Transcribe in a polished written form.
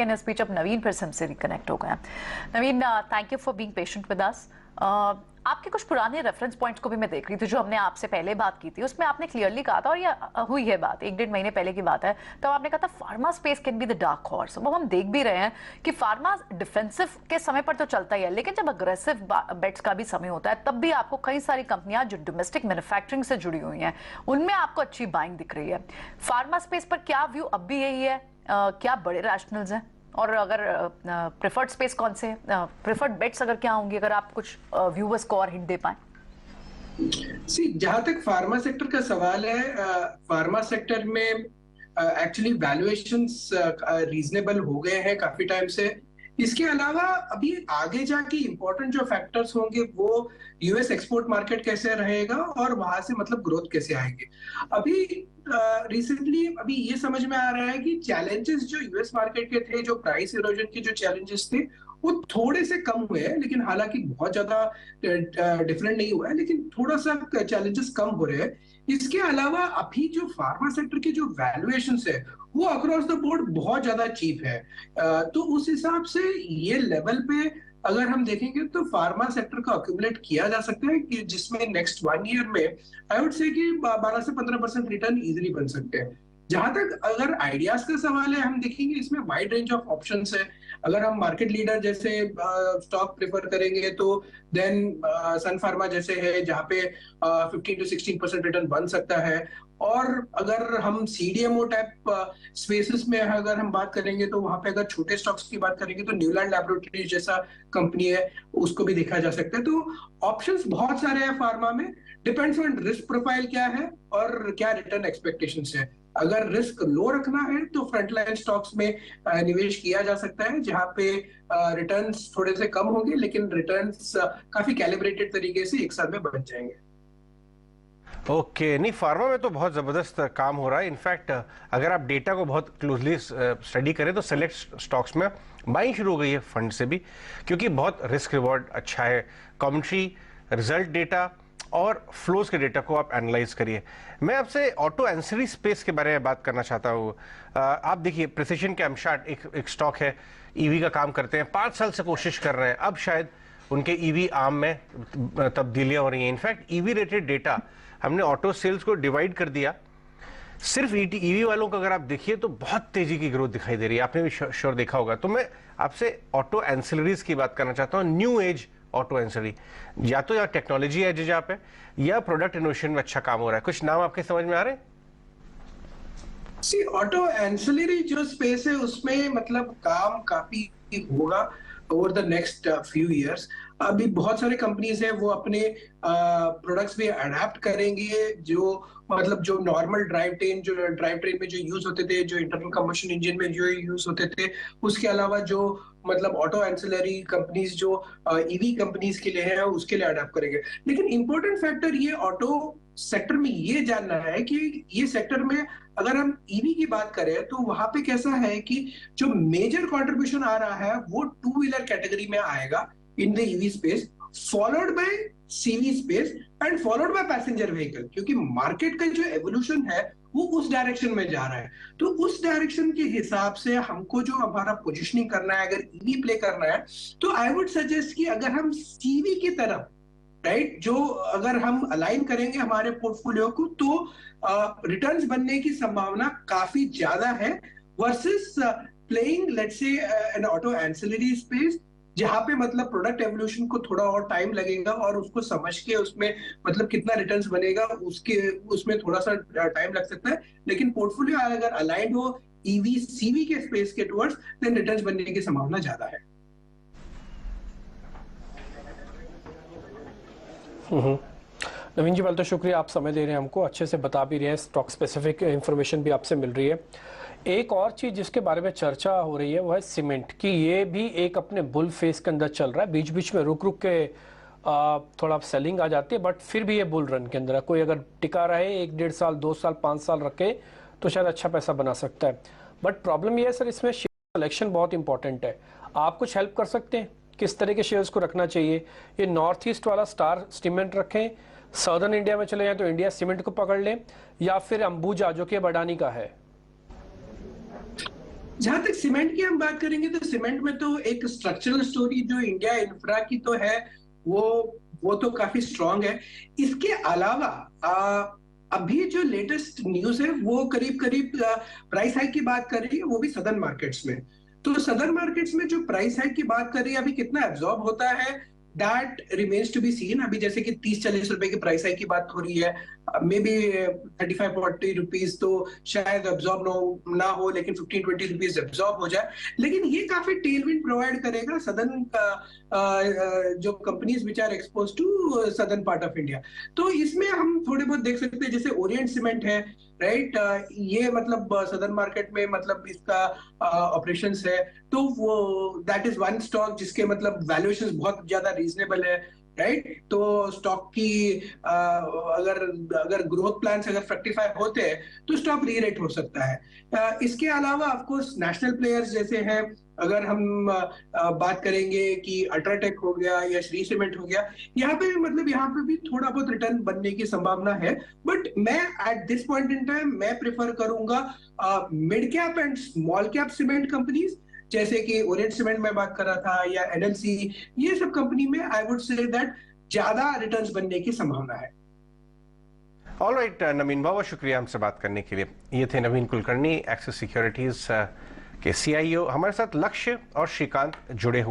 In speech अब नवीन फिर से हमसे रिकनेक्ट हो गए हैं। Naveen, thank you for being patient with us. आपके कुछ पुराने रेफरेंस पॉइंट्स को भी मैं देख रही थी जो हमने आपसे पहले बात की थी, उसमें आपने क्लियरली कहा था, और ये हुई है बात 1-1.5 महीने पहले की बात है, तब आपने कहा था pharma space can be the dark horse. वो हम देख भी रहे हैं कि फार्मा डिफेंसिव के समय पर तो चलता ही है, लेकिन जब अग्रेसिव बेट्स का भी समय होता है तब भी आपको कई सारी कंपनियां जो डोमेस्टिक मैन्युफैक्चरिंग से जुड़ी हुई हैं उनमें आपको अच्छी बाइंग दिख रही है। फार्मा स्पेस पर क्या व्यू अब भी यही है? क्या बड़े रैशनल्स हैं, और अगर प्रेफर्ड स्पेस कौन से, प्रेफर्ड बेट्स अगर क्या होंगी, अगर आप कुछ व्यूअर्स को और हिंट दे पाए? जहां तक फार्मा सेक्टर का सवाल है, फार्मा सेक्टर में एक्चुअली वैल्यूएशंस रीजनेबल हो गए हैं काफी टाइम से। इसके अलावा अभी आगे जाके इंपॉर्टेंट जो फैक्टर्स होंगे वो यूएस एक्सपोर्ट मार्केट कैसे रहेगा और वहां से मतलब ग्रोथ कैसे आएंगे। अभी रिसेंटली अभी ये समझ में आ रहा है कि चैलेंजेस जो यूएस मार्केट के थे, जो प्राइस इरोजन के जो चैलेंजेस थे, वो थोड़े से कम हुए हैं, लेकिन हालांकि बहुत ज्यादा डिफरेंट नहीं हुआ है, लेकिन थोड़ा सा चैलेंजेस कम हो रहे हैं। इसके अलावा अभी जो फार्मा सेक्टर की जो वैल्यूएशंस है वो अक्रॉस द बोर्ड बहुत ज्यादा चीप है। तो उस हिसाब से ये लेवल पे अगर हम देखेंगे तो फार्मा सेक्टर को अक्यूमुलेट किया जा सकता है कि जिसमें नेक्स्ट 1 ईयर में आई वुड से कि 12 से 15% रिटर्न इजीली बन सकते हैं। जहां तक अगर आइडियाज का सवाल है, हम देखेंगे इसमें वाइड रेंज ऑफ ऑप्शंस है। अगर हम मार्केट लीडर जैसे स्टॉक प्रेफर करेंगे तो देन सन फार्मा जैसे है जहां पे 15 to 16% रिटर्न बन सकता है। और अगर हम सीडीएमओ टाइप स्पेसेस में अगर हम बात करेंगे तो वहां पे अगर छोटे स्टॉक्स की बात करेंगे तो न्यूलैंड लैबोरेटरीज जैसा कंपनी है, उसको भी देखा जा सकता है। तो ऑप्शंस बहुत सारे हैं फार्मा में, डिपेंड्स ऑन रिस्क प्रोफाइल क्या है और क्या रिटर्न एक्सपेक्टेशंस है। अगर रिस्क लो रखना है तो फ्रंटलाइन स्टॉक्स में निवेश किया जा सकता है, जहां पे रिटर्न्स थोड़े से कम होंगे लेकिन रिटर्न्स काफी कैलिब्रेटेड तरीके से एक साल में बढ़ जाएंगे। ओके, नहीं फार्मा में तो बहुत ज़बरदस्त काम हो रहा है। इनफैक्ट अगर आप डेटा को बहुत क्लोजली स्टडी करें तो सेलेक्ट स्टॉक्स में बाइंग शुरू हो गई है फंड से भी, क्योंकि बहुत रिस्क रिवॉर्ड अच्छा है। कमेंट्री, रिजल्ट डेटा और फ्लोज के डेटा को आप एनालाइज करिए। मैं आपसे ऑटो एंसिलरी स्पेस के बारे में बात करना चाहता हूँ। आप देखिए प्रिसिजन कैमशार्ट एक स्टॉक है, ईवी का काम करते हैं, 5 साल से कोशिश कर रहे हैं, अब शायद उनके ईवी आर्म में तब्दीलियां हो रही हैं। इनफैक्ट ईवी रेटेड डेटा हमने ऑटो सेल्स को डिवाइड कर दिया, सिर्फ ईवी वालों का अगर आप देखिए तो बहुत तेजी की ग्रोथ दिखाई दे रही है, आपने भी श्योर देखा होगा। तो मैं आपसे ऑटो एंसिलरीज की बात करना चाहता हूँ, न्यू एज ऑटो एंसिलरी, या तो यहाँ टेक्नोलॉजी एज जहाँ पे या प्रोडक्ट इनोवेशन में अच्छा काम हो रहा है। कुछ नाम आपके समझ में आ रहे हैं? सी ऑटो एंसिलरी जो स्पेस है उसमें मतलब काम काफी होगा over the next few years. अभी बहुत सारे कंपनीज है वो अपने प्रोडक्ट्स भी अडेप्ट करेंगे, जो मतलब जो नॉर्मल ड्राइव ट्रेन में जो यूज होते थे, जो इंटरनल कंबशन इंजन में जो यूज होते थे, उसके अलावा जो मतलब ऑटो एंसिलरी कंपनीज जो ईवी कंपनीज के लिए है उसके लिए अडेप्ट करेंगे। लेकिन इंपॉर्टेंट फैक्टर ये ऑटो सेक्टर में ये जानना है कि ये सेक्टर में अगर हम ईवी की बात करें तो वहां पे कैसा है कि जो मेजर कंट्रीब्यूशन आ रहा है वो 2 व्हीलर कैटेगरी में आएगा in the EV space, followed by CV space and followed by passenger vehicle, क्योंकि मार्केट का जो एवोल्यूशन है वो उस डायरेक्शन में जा रहा है। तो उस डायरेक्शन के हिसाब से हमको जो हमारा पोजिशनिंग करना है, अगर ईवी प्ले करना है, तो आई वुड सजेस्ट कि अगर हम सीवी की तरफ राइट जो अगर हम अलाइन करेंगे हमारे पोर्टफोलियो को तो रिटर्न्स बनने की संभावना काफी ज्यादा है versus playing let's say N auto ancillary space, जहां पे मतलब प्रोडक्ट एवोल्यूशन को थोड़ा और टाइम लगेगा और उसको समझ के उसमें मतलब कितना रिटर्न्स बनेगा उसमें थोड़ा सा टाइम लग सकता है। लेकिन पोर्टफोलियो अगर अलाइंड हो ईवी सीवी के स्पेस के टुवर्ड्स, देन रिटर्न्स बनने की संभावना ज्यादा है। नवीन जी, पहले तो शुक्रिया, आप समय दे रहे हैं हमको, अच्छे से बता भी रहे हैं, स्टॉक स्पेसिफिक इंफॉर्मेशन भी आपसे मिल रही है। एक और चीज़ जिसके बारे में चर्चा हो रही है वो है सीमेंट की, ये भी एक अपने बुल फेस के अंदर चल रहा है, बीच बीच में रुक रुक के थोड़ा सेलिंग आ जाती है, बट फिर भी ये बुल रन के अंदर है। कोई अगर टिका रहे 1-1.5 साल 2 साल 5 साल रखे तो शायद अच्छा पैसा बना सकता है। बट प्रॉब्लम ये है सर, इसमें शेयर सिलेक्शन बहुत इंपॉर्टेंट है। आप कुछ हेल्प कर सकते हैं किस तरह के शेयर्स को रखना चाहिए? ये नॉर्थ ईस्ट वाला स्टार सीमेंट रखें, सदर्न इंडिया में चले जाएं तो इंडिया सीमेंट को पकड़ लें, या फिर अंबुजा जो कि अडानी का है? जहां तक सीमेंट की हम बात करेंगे तो सीमेंट में तो एक स्ट्रक्चरल स्टोरी जो इंडिया इंफ्रा की तो है, वो तो काफी स्ट्रांग है। इसके अलावा अभी जो लेटेस्ट न्यूज है वो करीब करीब प्राइस हाइक की बात कर रही है, वो भी सदर्न मार्केट्स में। तो सदर्न मार्केट्स में जो प्राइस हाइक की बात कर रही है, अभी कितना एब्जॉर्ब होता है that remains to be seen. अभी जैसे कि 30-40 रुपए की प्राइस हाइक की बात हो रही है, मे बी 35-40 रुपीज तो शायद एब्जॉर्ब ना हो, लेकिन 15-20 रुपीज एब्जॉर्ब हो जाए। लेकिन ये काफी टेलविंड प्रोवाइड करेगा सदर्न जो companies which are expose to southern part of India. तो इसमें हम थोड़े बहुत देख सकते हैं, जैसे ओरिएंट सीमेंट है, राइट, ये मतलब सदर्न मार्केट में मतलब इसका ऑपरेशंस है, तो वो दैट इज वन स्टॉक जिसके मतलब वैल्यूएशंस बहुत ज्यादा रीजनेबल है, राइट। तो स्टॉक की अगर ग्रोथ प्लान्स अगर फ्रक्टिफाई होते हैं तो स्टॉक रीरेट हो सकता है। इसके अलावा ऑफ कोर्स नेशनल प्लेयर्स जैसे हैं, अगर हम बात करेंगे कि अल्ट्राटेक हो गया या श्री सीमेंट हो गया, यहाँ पे भी थोड़ा बहुत रिटर्न बनने की संभावना है। बट मैं at this point in time मैं प्रेफर करूंगा mid cap and small cap cement companies, जैसे कि ओरिएंट सीमेंट में बात कर रहा था या एनएलसी, ये सब कंपनी में आई वुड से दैट ज्यादा रिटर्न्स बनने की संभावना है। ऑलराइट नवीन, बहुत शुक्रिया हमसे बात करने के लिए। ये थे नवीन कुलकर्णी, एक्सिस सिक्योरिटीज के CIO। हमारे साथ लक्ष्य और श्रीकांत जुड़े हुए।